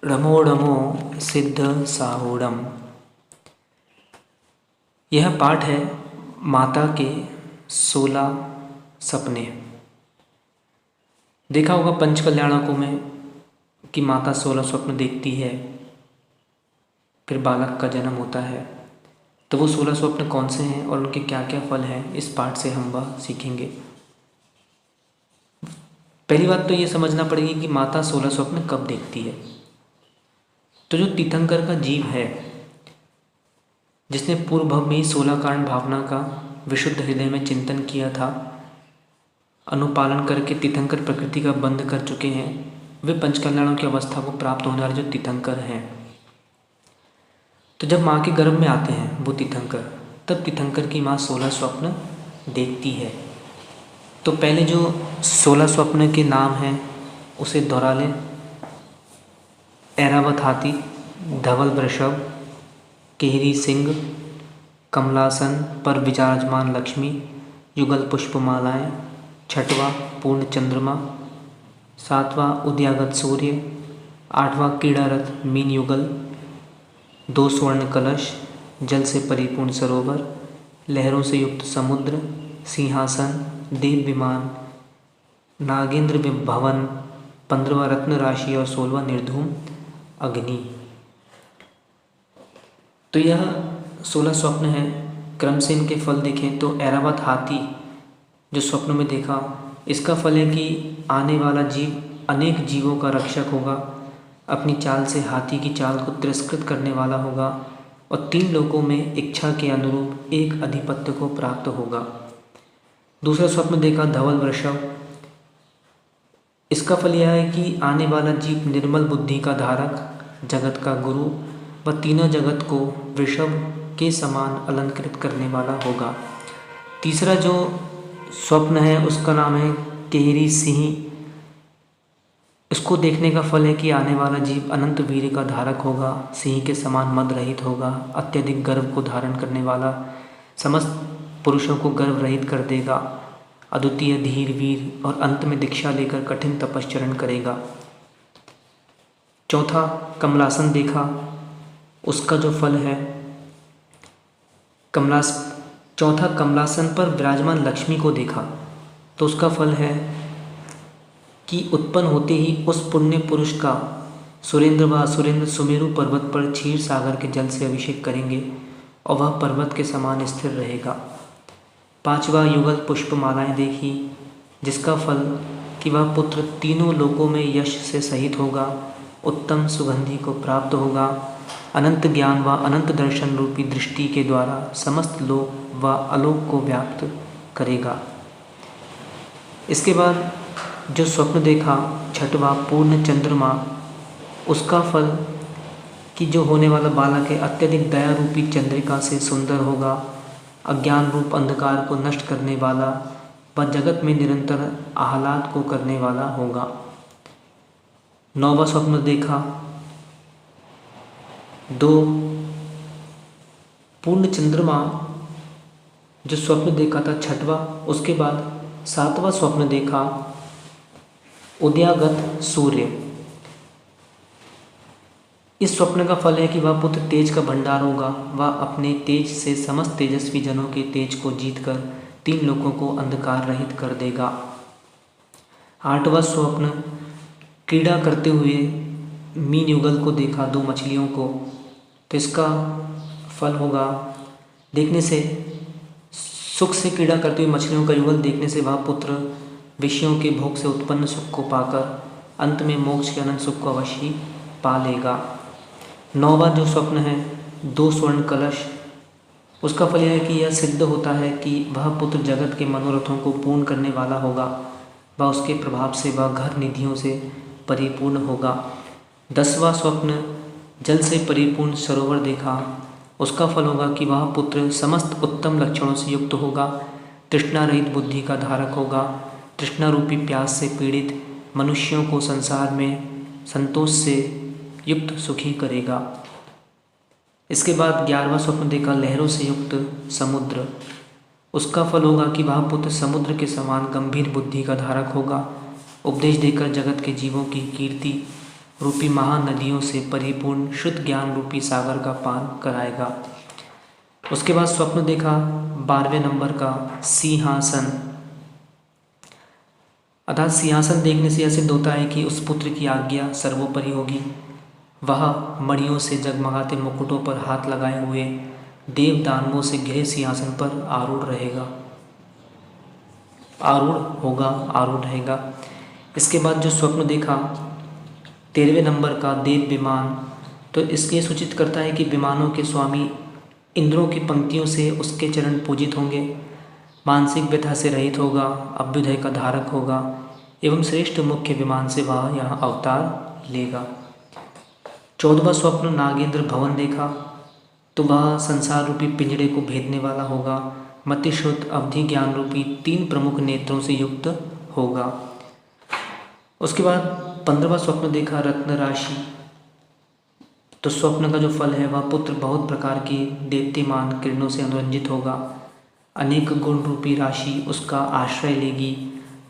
रमो रमो सिद्ध साहूड़म। यह पाठ है माता के 16 सपने। देखा होगा पंचकल्याणकों में कि माता 16 स्वप्न देखती है, फिर बालक का जन्म होता है। तो वो 16 स्वप्न कौन से हैं और उनके क्या क्या फल हैं, इस पाठ से हम वह सीखेंगे। पहली बात तो ये समझना पड़ेगी कि माता 16 स्वप्न कब देखती है। तो जो तीर्थंकर का जीव है, जिसने पूर्व भव में 16 कारण भावना का विशुद्ध हृदय में चिंतन किया था, अनुपालन करके तीर्थंकर प्रकृति का बंध कर चुके हैं, वे पंचकल्याणों की अवस्था को प्राप्त होने वाले जो तीर्थंकर हैं। तो जब माँ के गर्भ में आते हैं वो तीर्थंकर, तब तीर्थंकर की माँ 16 स्वप्न देखती है। तो पहले जो 16 स्वप्न के नाम हैं उसे दोहरा लें। ऐरावत हाथी, धवल वृषभ, केहरी सिंह, कमलासन पर विराजमान लक्ष्मी, युगल पुष्पमालाएँ, छठवां पूर्ण चंद्रमा, सातवां उदयागत सूर्य, आठवां क्रीड़ारथ मीन युगल, 2 स्वर्ण कलश, जल से परिपूर्ण सरोवर, लहरों से युक्त समुद्र, सिंहासन, देव विमान, नागेंद्र भवन, 15वां रत्न राशि और 16वां निर्धूम अग्नि। तो यह 16 स्वप्न हैं। क्रम से इनके फल देखें तो ऐरावत हाथी जो स्वप्न में देखा, इसका फल है कि आने वाला जीव अनेक जीवों का रक्षक होगा, अपनी चाल से हाथी की चाल को तिरस्कृत करने वाला होगा और 3 लोकों में इच्छा के अनुरूप एक अधिपत्य को प्राप्त होगा। दूसरा स्वप्न देखा धवल वृषभ। इसका फल यह है कि आने वाला जीव निर्मल बुद्धि का धारक, जगत का गुरु व तीनों जगत को वृषभ के समान अलंकृत करने वाला होगा। तीसरा जो स्वप्न है उसका नाम है केहरी सिंह। इसको देखने का फल है कि आने वाला जीव अनंत वीर्य का धारक होगा, सिंह के समान मद रहित होगा, अत्यधिक गर्व को धारण करने वाला, समस्त पुरुषों को गर्व रहित कर देगा, अद्वितीय धीर वीर और अंत में दीक्षा लेकर कठिन तपश्चरण करेगा। चौथा कमलासन देखा, उसका जो फल है चौथा कमलासन पर विराजमान लक्ष्मी को देखा, तो उसका फल है कि उत्पन्न होते ही उस पुण्य पुरुष का सुरेंद्र व असुरेंद्र सुमेरु पर्वत पर क्षीर सागर के जल से अभिषेक करेंगे और वह पर्वत के समान स्थिर रहेगा। 5वां युगल पुष्पमालाएँ देखी, जिसका फल कि वह पुत्र तीनों लोकों में यश से सहित होगा, उत्तम सुगंधि को प्राप्त होगा, अनंत ज्ञान व अनंत दर्शन रूपी दृष्टि के द्वारा समस्त लोक व आलोक को व्याप्त करेगा। इसके बाद जो स्वप्न देखा छठवां पूर्ण चंद्रमा, उसका फल कि जो होने वाला बालक है अत्यधिक दया रूपी चंद्रिका से सुंदर होगा, अज्ञान रूप अंधकार को नष्ट करने वाला व जगत में निरंतर आह्लाद को करने वाला होगा। 9वां स्वप्न देखा 2 पूर्ण चंद्रमा, जो स्वप्न देखा था छठवां। उसके बाद 7वां स्वप्न देखा उदयागत सूर्य। इस स्वप्न का फल है कि वह पुत्र तेज का भंडार होगा, वह अपने तेज से समस्त तेजस्वी जनों के तेज को जीतकर 3 लोकों को अंधकार रहित कर देगा। 8वां स्वप्न क्रीड़ा करते हुए मीन युगल को देखा, 2 मछलियों को। तो इसका फल होगा देखने से, सुख से क्रीड़ा करते हुए मछलियों का युगल देखने से वह पुत्र विषयों के भोग से उत्पन्न सुख को पाकर अंत में मोक्ष के अनंत सुख को अवश्य पा लेगा। 9वां जो स्वप्न है 2 स्वर्ण कलश, उसका फल यह है कि यह सिद्ध होता है कि वह पुत्र जगत के मनोरथों को पूर्ण करने वाला होगा, वह उसके प्रभाव से वह घर निधियों से परिपूर्ण होगा। 10वां स्वप्न जल से परिपूर्ण सरोवर देखा, उसका फल होगा कि वह पुत्र समस्त उत्तम लक्षणों से युक्त होगा, तृष्णा रहित बुद्धि का धारक होगा, तृष्णा रूपी प्यास से पीड़ित मनुष्यों को संसार में संतोष से युक्त सुखी करेगा। इसके बाद 11वां स्वप्न देखा लहरों से युक्त समुद्र। उसका फल होगा कि वह पुत्र समुद्र के समान गंभीर बुद्धि का धारक होगा, उपदेश देकर जगत के जीवों की कीर्ति रूपी महानदियों से परिपूर्ण शुद्ध ज्ञान रूपी सागर का पान कराएगा। उसके बाद स्वप्न देखा 12वें नंबर का सिंहासन। अर्थात सिंहासन देखने से यह सिद्ध होता है कि उस पुत्र की आज्ञा सर्वोपरि होगी। वह मणियों से जगमगाते मुकुटों पर हाथ लगाए हुए देव दानवों से घिरे सिंहासन पर आरूढ़ रहेगा, आरूढ़ रहेगा। इसके बाद जो स्वप्न देखा 13वें नंबर का देव विमान, तो इसलिए सूचित करता है कि विमानों के स्वामी इंद्रों की पंक्तियों से उसके चरण पूजित होंगे, मानसिक व्यथा से रहित होगा, अभ्युदय का धारक होगा एवं श्रेष्ठ मुख्य विमान से वह यहाँ अवतार लेगा। 14वां स्वप्न नागेंद्र भवन देखा, तो वह संसार रूपी पिंजड़े को भेदने वाला होगा, मतिशुद्ध अवधि ज्ञान रूपी 3 प्रमुख नेत्रों से युक्त होगा। उसके बाद 15वां स्वप्न देखा रत्न राशि, तो स्वप्न का जो फल है वह पुत्र बहुत प्रकार की देप्तिमान किरणों से अनुरंजित होगा, अनेक गुण रूपी राशि उसका आश्रय लेगी,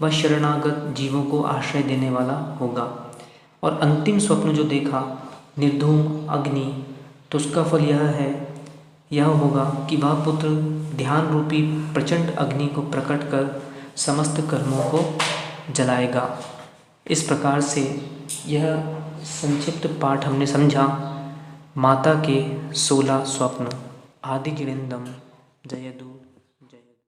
वह शरणागत जीवों को आश्रय देने वाला होगा। और अंतिम स्वप्न जो देखा निर्धूम अग्नि, तो उसका फल यह होगा कि वह पुत्र ध्यान रूपी प्रचंड अग्नि को प्रकट कर समस्त कर्मों को जलाएगा। इस प्रकार से यह संक्षिप्त पाठ हमने समझा माता के 16 स्वप्न। आदि जिनेंद्रम जयदु।